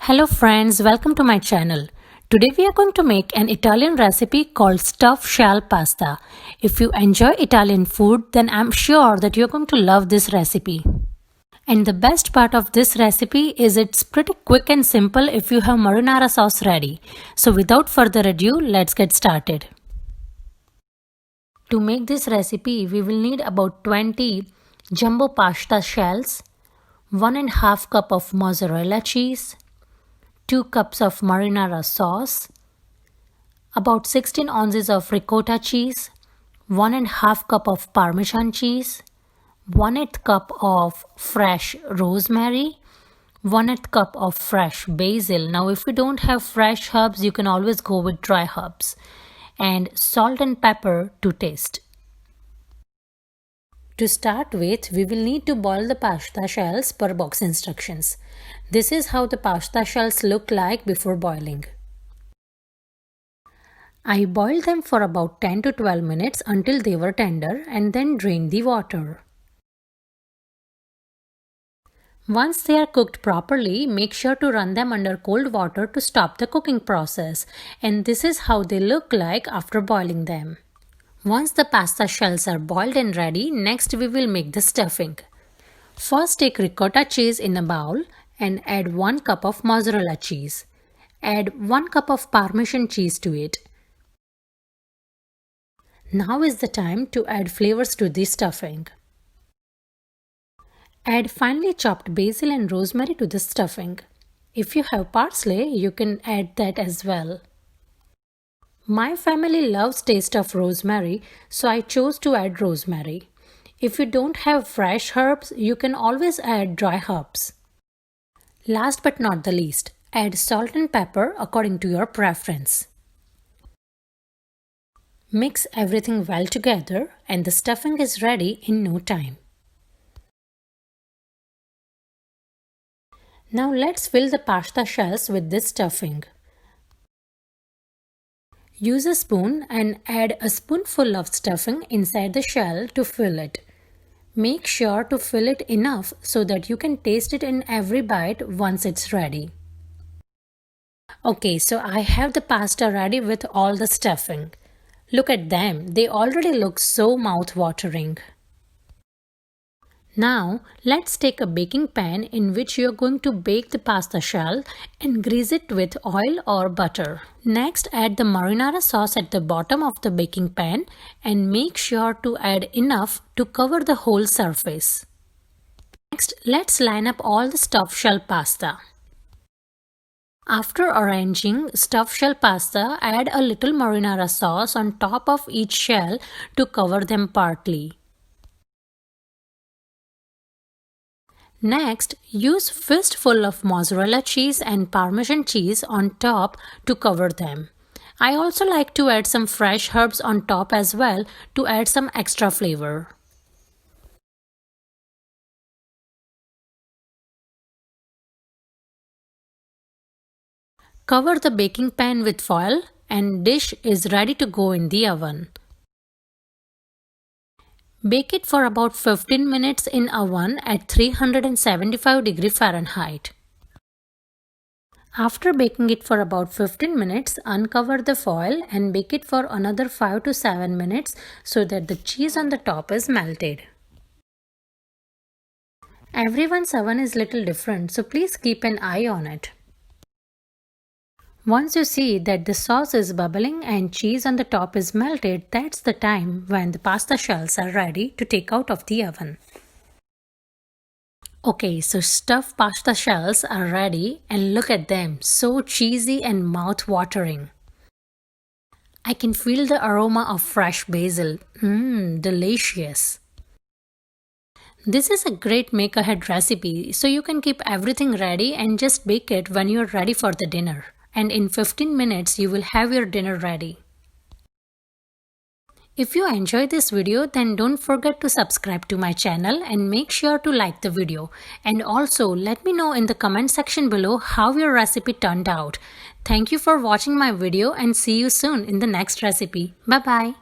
Hello friends, welcome to my channel. Today we are going to make an Italian recipe called stuffed shell pasta. If you enjoy Italian food, then I'm sure that you're going to love this recipe. And the best part of this recipe is it's pretty quick and simple if you have marinara sauce ready. So without further ado, let's get started. To make this recipe, we will need about 20 jumbo pasta shells, 1.5 cup of mozzarella cheese, 2 cups of marinara sauce, about 16 ounces of ricotta cheese, 1.5 cup of parmesan cheese, 1/8 cup of fresh rosemary, 1/8 cup of fresh basil. Now if you don't have fresh herbs, you can always go with dry herbs, and salt and pepper to taste. To start with, we will need to boil the pasta shells per box instructions. This is how the pasta shells look like before boiling. I boiled them for about 10 to 12 minutes until they were tender and then drained the water. Once they are cooked properly, make sure to run them under cold water to stop the cooking process, and this is how they look like after boiling them. Once the pasta shells are boiled and ready, next we will make the stuffing. First take ricotta cheese in a bowl and add 1 cup of mozzarella cheese. Add 1 cup of parmesan cheese to it. Now is the time to add flavors to the stuffing. Add finely chopped basil and rosemary to the stuffing. If you have parsley, you can add that as well. My family loves taste of rosemary, so I chose to add rosemary. If you don't have fresh herbs, you can always add dry herbs. Last but not the least, add salt and pepper according to your preference. Mix everything well together and the stuffing is ready in no time. Now let's fill the pasta shells with this stuffing. Use a spoon and add a spoonful of stuffing inside the shell to fill it. Make sure to fill it enough so that you can taste it in every bite once it's ready. Okay, so I have the pasta ready with all the stuffing. Look at them, they already look so mouth-watering. Now, let's take a baking pan in which you are going to bake the pasta shell and grease it with oil or butter. Next, add the marinara sauce at the bottom of the baking pan and make sure to add enough to cover the whole surface. Next, let's line up all the stuffed shell pasta. After arranging stuffed shell pasta, add a little marinara sauce on top of each shell to cover them partly. Next, use fistful of mozzarella cheese and parmesan cheese on top to cover them. I also like to add some fresh herbs on top as well to add some extra flavor. Cover the baking pan with foil and dish is ready to go in the oven. Bake it for about 15 minutes in oven at 375 degree Fahrenheit. After baking it for about 15 minutes, uncover the foil and bake it for another 5 to 7 minutes so that the cheese on the top is melted. Everyone's oven is little different, so please keep an eye on it. Once you see that the sauce is bubbling and cheese on the top is melted, that's the time when the pasta shells are ready to take out of the oven. Okay, so stuffed pasta shells are ready and look at them, so cheesy and mouth-watering. I can feel the aroma of fresh basil. Delicious. This is a great make-ahead recipe, so you can keep everything ready and just bake it when you're ready for the dinner. And in 15 minutes you will have your dinner ready. If you enjoyed this video, then don't forget to subscribe to my channel and make sure to like the video. And also let me know in the comment section below how your recipe turned out. Thank you for watching my video and see you soon in the next recipe. Bye bye.